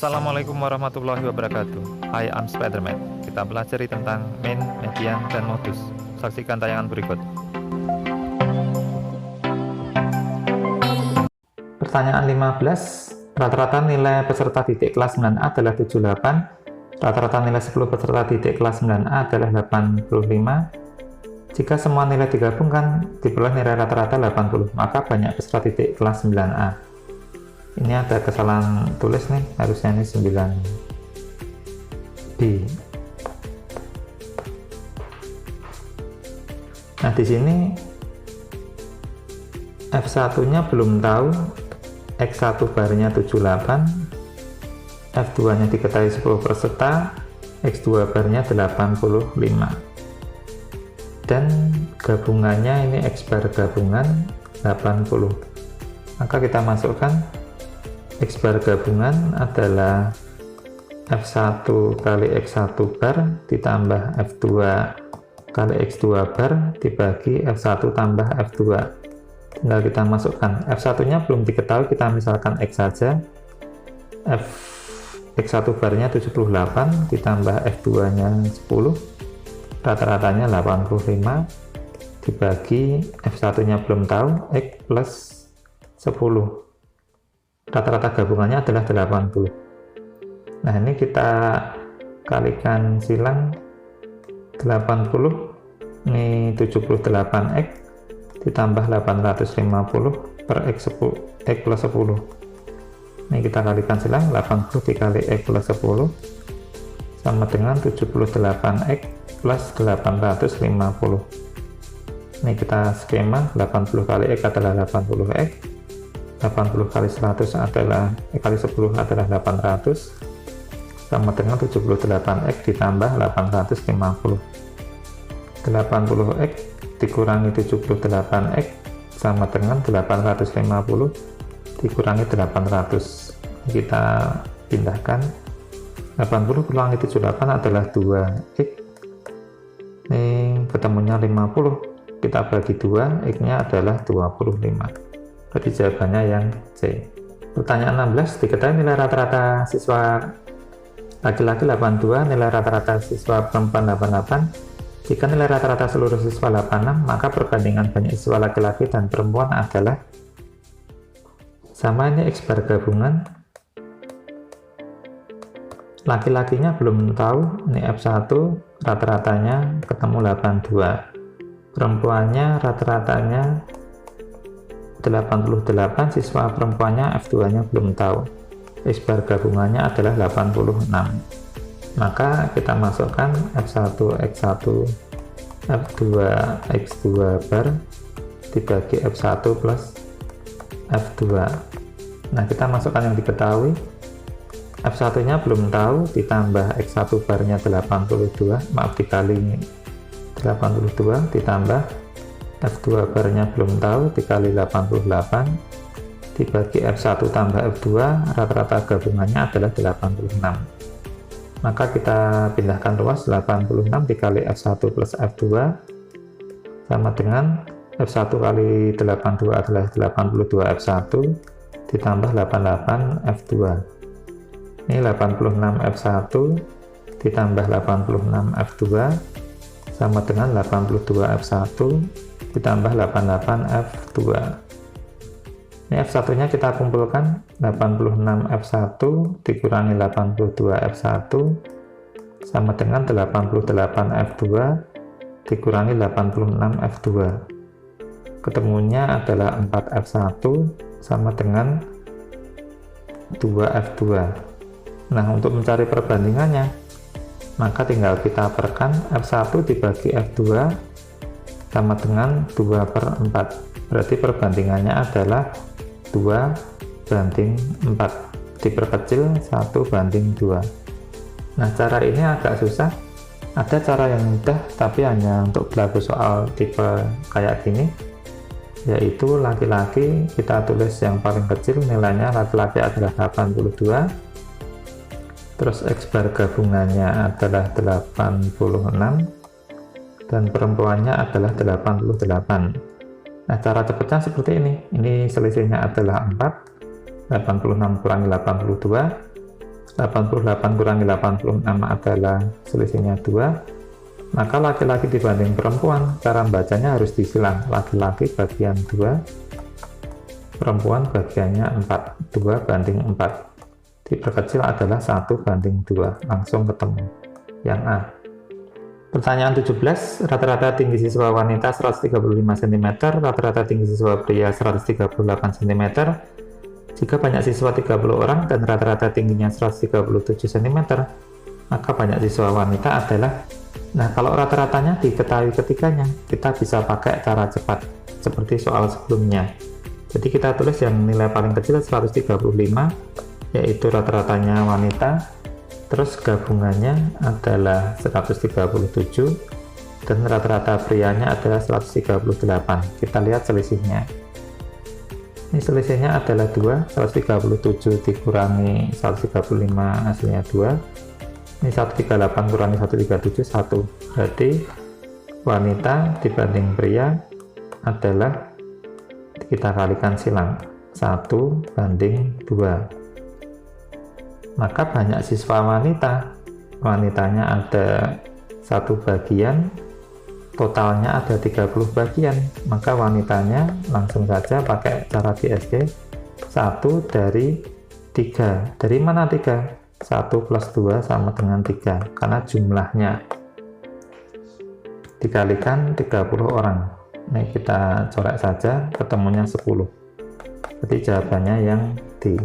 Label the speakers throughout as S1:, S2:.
S1: Assalamualaikum warahmatullahi wabarakatuh. Hai, I'm Spiderman. Kita pelajari tentang main, median, dan modus. Saksikan tayangan berikut.
S2: Pertanyaan 15. Rata-rata nilai peserta didik kelas 9A adalah 78. Rata-rata nilai 10 peserta didik kelas 9A adalah 85. Jika semua nilai digabungkan, diperoleh nilai rata-rata 80, maka banyak peserta didik kelas 9A. Ini ada kesalahan tulis nih, harusnya ini 9B. Nah, di sini F1-nya belum tahu, X1 barnya 78, F2-nya diketahui 10 peserta, X2 barnya 85. Dan gabungannya ini X bar gabungan 80. Maka kita masukkan X bar gabungan adalah F1 kali X1 bar ditambah F2 kali X2 bar dibagi F1 tambah F2. Tinggal kita masukkan. F1 nya belum diketahui, kita misalkan X saja. X1 barnya 78 ditambah F2 nya 10, rata-ratanya 85 dibagi F1 nya belum tahu, X plus 10, rata-rata gabungannya adalah 80. Nah, ini kita kalikan silang 80, ini 78X ditambah 850 per X plus 10. Ini kita kalikan silang, 80 dikali X plus 10 sama dengan 78X plus 850. Ini kita skema, 80 kali X adalah 80X, 80 kali 100 adalah kali 10 adalah 800 sama dengan 78X ditambah 850. 80X dikurangi 78X sama dengan 850 dikurangi 800. Kita pindahkan, 80 kurangi 78 adalah 2X, ini ketemunya 50, kita bagi 2, X nya adalah 25. Berarti jawabannya yang C. Pertanyaan 16, diketahui nilai rata-rata siswa laki-laki 82, nilai rata-rata siswa perempuan 88. Jika nilai rata-rata seluruh siswa 86, maka perbandingan banyak siswa laki-laki dan perempuan adalah, sama ini X bar gabungan. Laki-lakinya belum tahu, ini F1 rata-ratanya ketemu 82. Perempuannya rata-ratanya 88, siswa perempuannya F2 nya belum tahu, X bar gabungannya adalah 86. Maka kita masukkan F1 X1 F2 X2 bar dibagi F1 plus F2. Nah, kita masukkan yang diketahui, F1 nya belum tahu ditambah X1 barnya 82, maaf dikali 82 ditambah F2 barnya belum tahu dikali 88 dibagi F1 tambah F2, rata-rata gabungannya adalah 86. Maka kita pindahkan ruas, 86 dikali F1 plus F2 sama dengan F1 kali 82 adalah 82 F1 ditambah 88 F2. Ini 86 F1 ditambah 86 F2 sama dengan 82 F1 ditambah 88 F2. Ini F1 nya kita kumpulkan, 86 F1 dikurangi 82 F1 sama dengan 88 F2 dikurangi 86 F2, ketemunya adalah 4 F1 sama dengan 2 F2. Nah, untuk mencari perbandingannya, maka tinggal kita perkan, F1 dibagi F2 sama dengan 2 per 4, berarti perbandingannya adalah 2 banding 4, diperkecil 1 banding 2. Nah, cara ini agak susah, ada cara yang mudah tapi hanya untuk berlaku soal tipe kayak gini, yaitu laki-laki kita tulis yang paling kecil, nilainya laki-laki adalah 82, terus X bar gabungannya adalah 86 dan perempuannya adalah 88. Nah, cara cepatnya seperti ini selisihnya adalah 4, 86 kurangi 82, 88 kurangi 86 adalah selisihnya 2, maka laki-laki dibanding perempuan, cara bacanya harus disilang. Laki-laki bagian 2, perempuan bagiannya 4, 2 banding 4. Diperkecil adalah 1 banding 2, langsung ketemu. Yang A. Pertanyaan 17, rata-rata tinggi siswa wanita 135 cm, rata-rata tinggi siswa pria 138 cm. Jika banyak siswa 30 orang dan rata-rata tingginya 137 cm, maka banyak siswa wanita adalah, nah kalau rata-ratanya diketahui ketiganya, kita bisa pakai cara cepat, seperti soal sebelumnya. Jadi kita tulis yang nilai paling kecil 135, yaitu rata-ratanya wanita, terus gabungannya adalah 137, dan rata-rata prianya adalah 138. Kita lihat selisihnya. Ini selisihnya adalah 2, 137 dikurangi 135 hasilnya 2. Ini 138 kurangi 137, 1. Berarti wanita dibanding pria adalah, kita kalikan silang, 1 banding 2. Maka banyak siswa wanitanya ada 1 bagian, totalnya ada 30 bagian, maka wanitanya langsung saja pakai cara BSD 1 dari 3. Dari mana 3? 1 plus 2 sama dengan 3, karena jumlahnya dikalikan 30 orang. Ini kita coret saja, ketemunya 10. Jadi jawabannya yang D.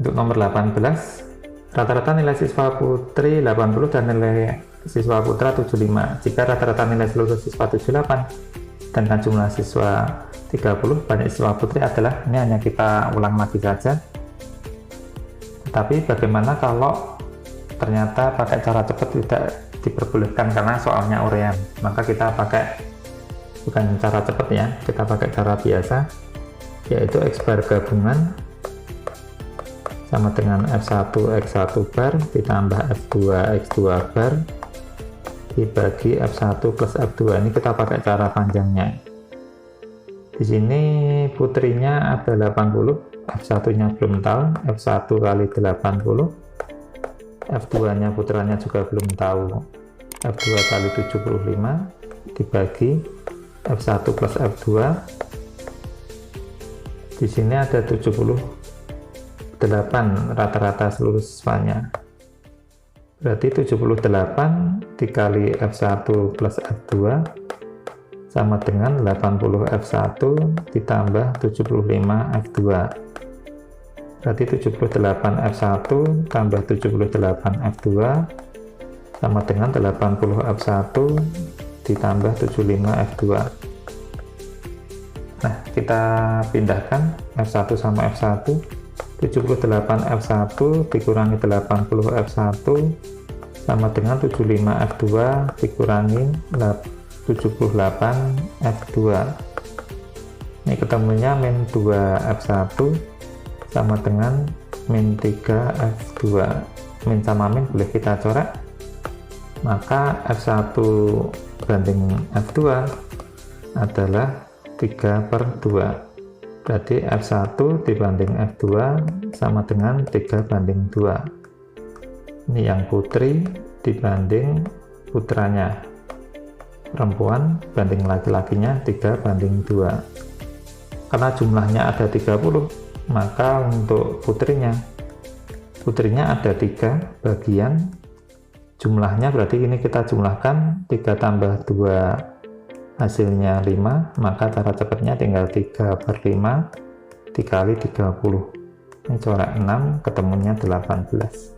S2: Untuk nomor 18, rata-rata nilai siswa putri 80 dan nilai siswa putra 75. Jika rata-rata nilai seluruh siswa 78 dan jumlah siswa 30, banyak siswa putri adalah, ini hanya kita ulang lagi saja. Tapi bagaimana kalau ternyata pakai cara cepat tidak diperbolehkan karena soalnya urean? Maka kita pakai, bukan cara cepat ya, kita pakai cara biasa, yaitu X bar gabungan sama dengan F1 X1 bar ditambah F2 X2 bar dibagi F1 plus F2. Ini kita pakai cara panjangnya. Di sini putrinya ada 80, F1-nya belum tahu, F1 kali 80, F2-nya putranya juga belum tahu, F2 kali 75 dibagi F1 plus F2. Di sini ada 78 rata-rata seluruh siswanya. Berarti 78 dikali F1 plus F2 sama dengan 80 F1 ditambah 75 F2. Berarti 78 F1 tambah 78 F2 sama dengan 80 F1 ditambah 75 F2. Nah, kita pindahkan F1 sama F1. 78 F1 dikurangi 80 F1 sama dengan 75 F2 dikurangi 78 F2. Ini ketemunya min 2 F1 sama dengan min 3 F2. Min sama min boleh kita coret, maka F1 banding F2 adalah 3/2. Berarti F1 dibanding F2 sama dengan 3 banding 2. Ini yang putri dibanding putranya. Perempuan banding laki-lakinya 3 banding 2. Karena jumlahnya ada 30, maka untuk putrinya ada 3 bagian. Jumlahnya berarti ini kita jumlahkan 3 tambah 2 hasilnya 5, maka cara cepatnya tinggal 3/5 dikali 30. Ini coret 6, ketemunya 18.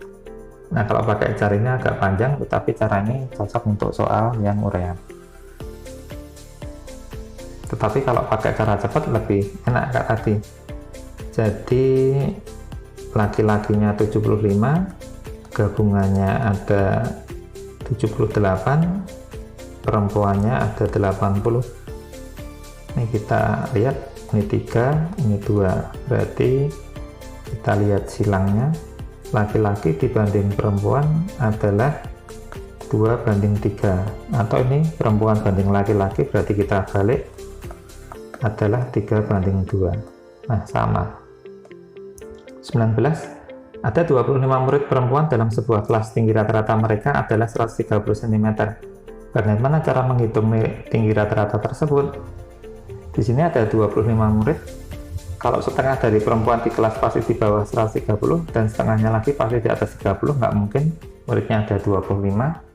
S2: Nah, kalau pakai cara ini agak panjang, tetapi cara ini cocok untuk soal yang urean. Tetapi kalau pakai cara cepat lebih enak kayak tadi. Jadi laki-lakinya 75, gabungannya ada 78, perempuannya ada 80. Ini kita lihat, ini 3, ini 2. Berarti kita lihat silangnya, laki-laki dibanding perempuan adalah 2 banding 3, atau ini perempuan banding laki-laki, berarti kita balik adalah 3 banding 2. Nah, sama. 19, Ada 25 murid perempuan dalam sebuah kelas, tinggi rata-rata mereka adalah 130 cm. Bagaimana cara menghitung tinggi rata-rata tersebut? Di sini ada 25 murid. Kalau setengah dari perempuan di kelas pasti di bawah 130 dan setengahnya lagi pasti di atas 30, nggak mungkin muridnya ada 25.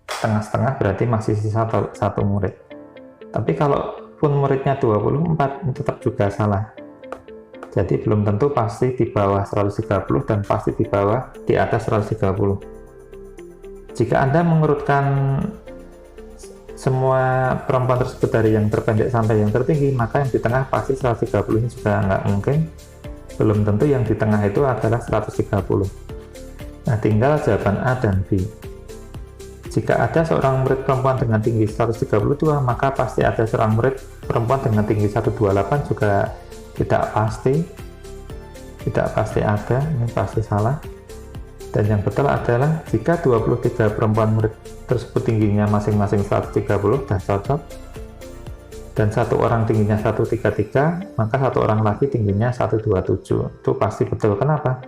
S2: Setengah-setengah berarti masih sisa satu murid. Tapi kalau pun muridnya 24, tetap juga salah. Jadi belum tentu pasti di bawah 130 dan pasti di atas 130. Jika Anda mengurutkan semua perempuan tersebut dari yang terpendek sampai yang tertinggi, maka yang di tengah pasti 130 ini juga nggak mungkin. Belum tentu yang di tengah itu adalah 130. Nah, tinggal jawaban A dan B. Jika ada seorang murid perempuan dengan tinggi 132, maka pasti ada seorang murid perempuan dengan tinggi 128 juga tidak pasti ada, ini pasti salah. Dan yang betul adalah jika 23 perempuan murid tersebut tingginya masing-masing 130, dan cocok. Dan satu orang tingginya 133, maka satu orang lagi tingginya 127. Itu pasti betul. Kenapa?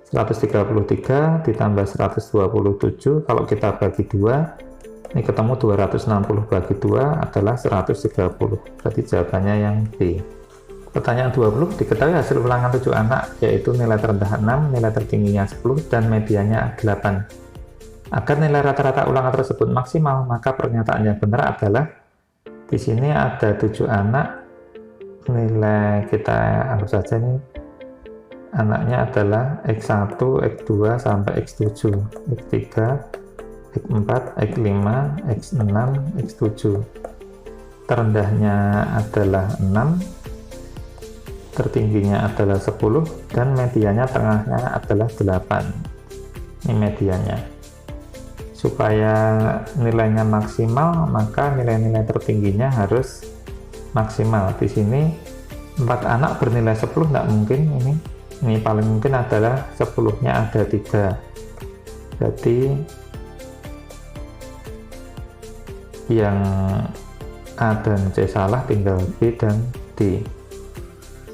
S2: 133 ditambah 127, kalau kita bagi 2, ini ketemu 260 bagi 2 adalah 130. Berarti jawabannya yang B. Pertanyaan 20, diketahui hasil ulangan 7 anak, yaitu nilai terendah 6, nilai tertingginya 10, dan medianya 8. Agar nilai rata-rata ulangan tersebut maksimal, maka pernyataan yang benar adalah di sini ada 7 anak, nilai kita anggap saja ini anaknya adalah X1, X2 sampai X7, X3, X4, X5, X6, X7. Terendahnya adalah 6, tertingginya adalah 10, dan medianya tengahnya adalah 8. Ini medianya. Supaya nilainya maksimal, maka nilai-nilai tertingginya harus maksimal. Di sini 4 anak bernilai 10 nggak mungkin. Ini paling mungkin adalah 10-nya ada 3. Jadi yang A dan C salah, tinggal B dan D.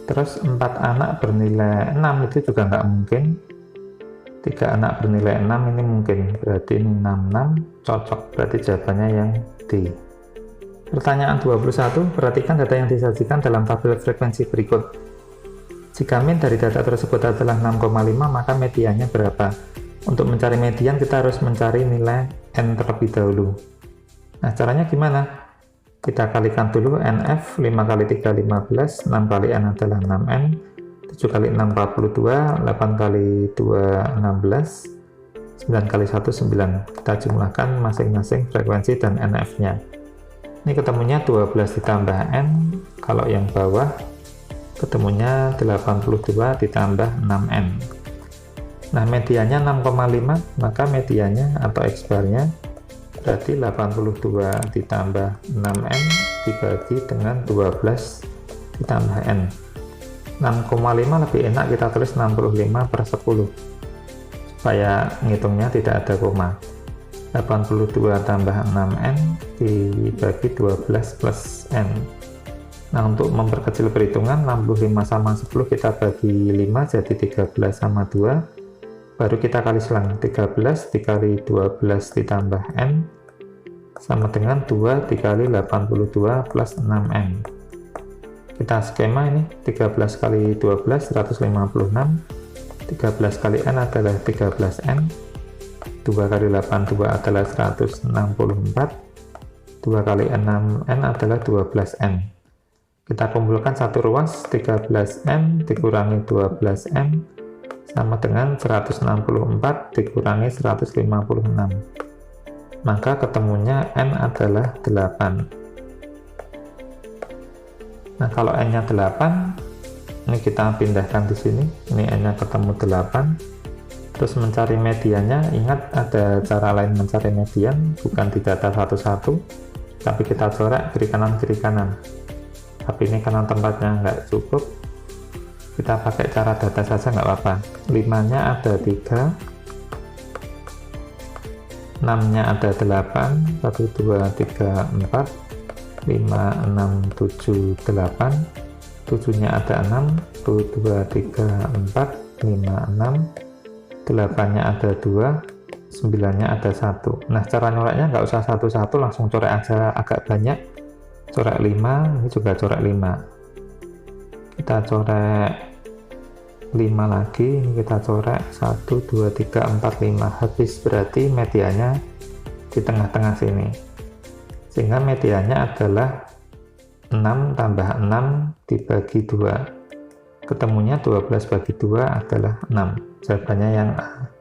S2: Terus 4 anak bernilai 6 itu juga nggak mungkin. 3 anak bernilai 6 ini mungkin, berarti ini 66 cocok, berarti jawabannya yang D. Pertanyaan 21, perhatikan data yang disajikan dalam tabel frekuensi berikut. Jika min dari data tersebut adalah 6,5, maka mediannya berapa? Untuk mencari median kita harus mencari nilai N terlebih dahulu. Nah, caranya gimana? Kita kalikan dulu NF, 5 kali 3 15, 6 kali N adalah 6N, 7 kali 6 42, 8 kali 2 16, 9 kali 1 9. Kita jumlahkan masing-masing frekuensi dan NF-nya. Ini ketemunya 12 ditambah N, kalau yang bawah ketemunya 82 ditambah 6N. Nah, medianya 6,5, maka medianya atau X-barnya berarti 82 ditambah 6N dibagi dengan 12 ditambah N. 6,5 lebih enak kita tulis 65 per 10 supaya ngitungnya tidak ada koma. 82 tambah 6N dibagi 12 plus N. Nah, untuk memperkecil perhitungan, 65 sama 10 kita bagi 5 jadi 13 sama 2. Baru kita kali selang, 13 dikali 12 ditambah N sama dengan 2 dikali 82 plus 6N. Kita skema ini, 13 kali 12 156, 13 kali N adalah 13N, 2 kali 8 2 adalah 164, 2 kali 6N adalah 12N. Kita kumpulkan satu ruas, 13N dikurangi 12N sama dengan 164 dikurangi 156. Maka ketemunya N adalah 8. Nah, kalau N-nya 8, ini kita pindahkan di sini. Ini N-nya ketemu 8. Terus mencari mediannya, ingat ada cara lain mencari median, bukan di data satu-satu, tapi kita coret kiri kanan. Tapi ini karena tempatnya nggak cukup, kita pakai cara data saja nggak apa-apa. 5-nya ada 3, 6-nya ada 8, 1, 2, 3, 4, 5, 6, 7, 8, 7-nya ada 6, 1, 2, 3, 4, 5, 6, 8-nya ada 2, 9-nya ada 1. Nah, cara nyoreknya nggak usah satu-satu, langsung corek aja agak banyak. Corek 5, ini juga corek 5. Kita corek 5 lagi, ini kita corek 1, 2, 3, 4, 5. Habis, berarti medianya di tengah-tengah sini. Sehingga medianya adalah 6 tambah 6 dibagi 2. Ketemunya 12 bagi 2 adalah 6. Jawabannya yang A.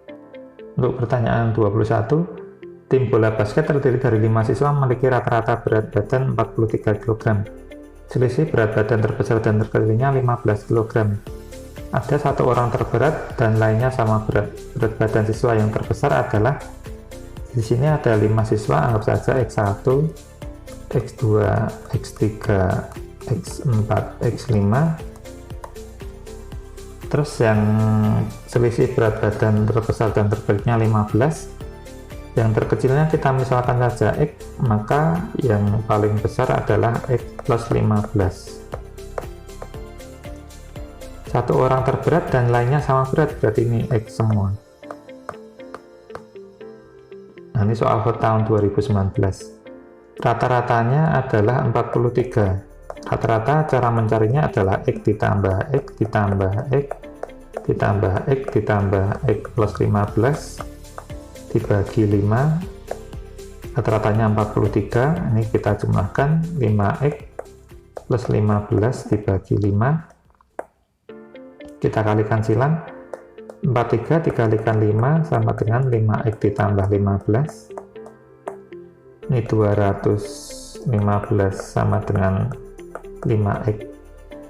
S2: Untuk pertanyaan 21, tim bola basket terdiri dari 5 siswa memiliki rata-rata berat badan 43 kg. Selisih berat badan terbesar dan terkecilnya 15 kg. Ada satu orang terberat dan lainnya sama berat. Berat badan siswa yang terbesar adalah, di sini ada 5 siswa, anggap saja X1, X2, X3, X4, X5. Terus yang selisih berat badan terbesar dan terbaliknya 15. Yang terkecilnya kita misalkan saja X, maka yang paling besar adalah X plus 15. Satu orang terberat dan lainnya sama berat, berarti ini X semua. Nah, ini soal tahun 2019. Rata-ratanya adalah 43. Rata-rata cara mencarinya adalah X ditambah X ditambah X ditambah X ditambah X plus 15 dibagi 5. Rata-ratanya 43. Ini kita jumlahkan 5X plus 15 dibagi 5. Kita kalikan silang. 43 dikalikan 5 sama dengan 5X ditambah 15. Ini 215 sama dengan 5X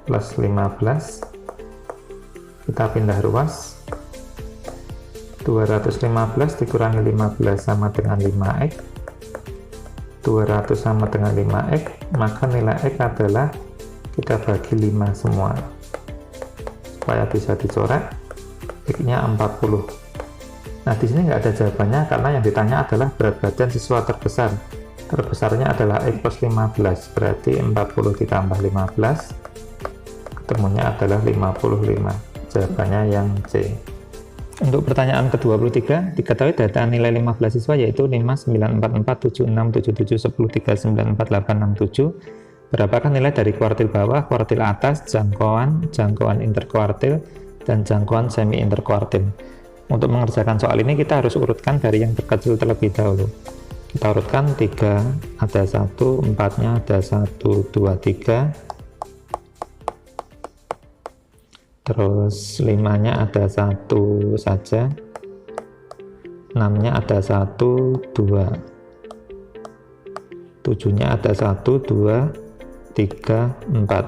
S2: plus 15. Kita pindah ruas. 215 dikurangi 15 sama dengan 5X. 200 sama dengan 5X, maka nilai X adalah kita bagi 5 semua. Supaya bisa dicoret, X-nya 40. Nah, di sini nggak ada jawabannya karena yang ditanya adalah berat badan siswa terbesar. Terbesarnya adalah X plus 15, berarti 40 ditambah 15, ketemunya adalah 55. Jawabannya yang C. Untuk pertanyaan ke-23, diketahui data nilai 15 siswa yaitu 5, 9, 4, 4, 7, 6, 7, 7, 10, 3, 9, 4, 8, 6, 7. Berapakah nilai dari kuartil bawah, kuartil atas, jangkauan interkuartil, dan jangkauan semi interkuartil? Untuk mengerjakan soal ini kita harus urutkan dari yang terkecil terlebih dahulu. Kita urutkan 3, ada 1, 4-nya ada 1, 2, 3. Terus 5-nya ada 1 saja. 6-nya ada 1, 2. 7-nya ada 1, 2, 3, 4.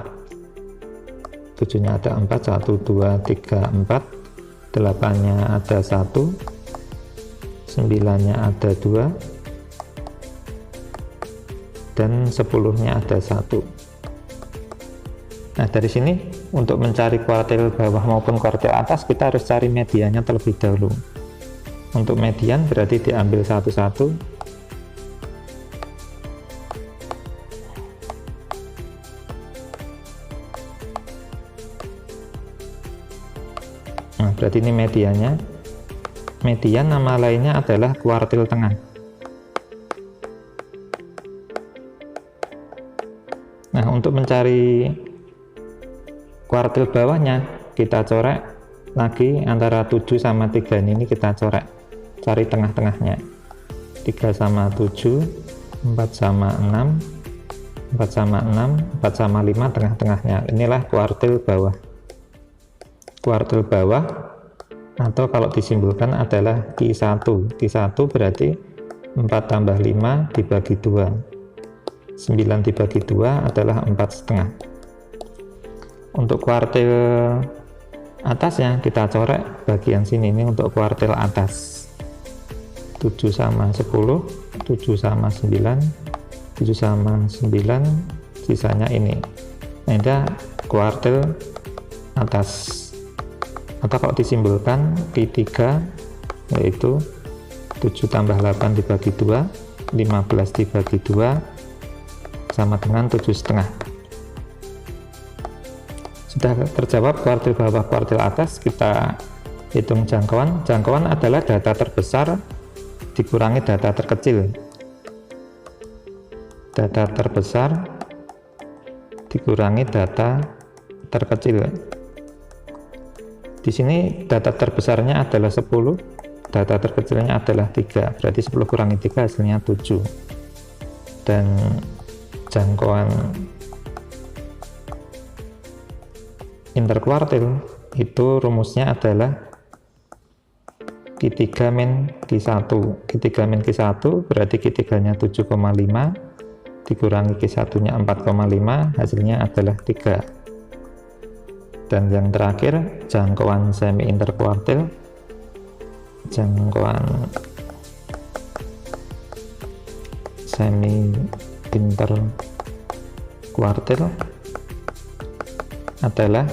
S2: 7-nya ada 4, 1, 2, 3, 4. 8-nya ada 1. 9-nya ada 2. Dan 10-nya ada 1. Nah, dari sini untuk mencari kuartil bawah maupun kuartil atas kita harus cari mediannya terlebih dahulu. Untuk median berarti diambil satu-satu. Nah, berarti ini mediannya. Median nama lainnya adalah kuartil tengah. Nah, untuk mencari kuartil bawahnya kita coret lagi antara 7 sama 3 ini kita coret, cari tengah-tengahnya. 3 sama 7, 4 sama 6, 4 sama 6, 4 sama 5 tengah-tengahnya. Inilah kuartil bawah. Kuartil bawah atau kalau disimbolkan adalah Q1. Q1 berarti 4 tambah 5 dibagi 2. 9 dibagi 2 adalah 4,5. Untuk kuartil atasnya kita coret bagian sini, ini untuk kuartil atas. 7 sama 10, 7 sama 9, 7 sama 9, sisanya ini. Nah, ini kuartil atas. Atau kalau disimbolkan Q3 yaitu 7 tambah 8 dibagi 2, 15 dibagi 2 sama dengan 7,5. Sudah terjawab kuartil bawah kuartil atas, kita Hitung jangkauan. Jangkauan adalah data terbesar dikurangi data terkecil. Data terbesar dikurangi data terkecil. Di sini data terbesarnya adalah 10, data terkecilnya adalah 3, berarti 10 kurangi 3 hasilnya 7. Dan jangkauan interkuartil itu rumusnya adalah Q3 min Q1. Q3 min Q1 berarti Q3 nya 7,5 dikurangi Q1 nya 4,5, hasilnya adalah 3. Dan yang terakhir jangkauan semi interkuartil. Jangkauan semi interkuartil adalah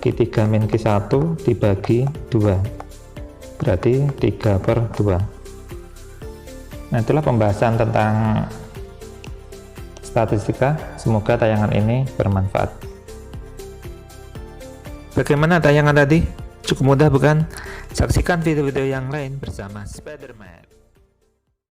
S2: Q3 min Q1 dibagi 2, berarti 3/2. Nah, itulah pembahasan tentang statistika. Semoga tayangan ini bermanfaat.
S1: Bagaimana tayangan tadi? Cukup mudah bukan? Saksikan video-video yang lain bersama Spiderman.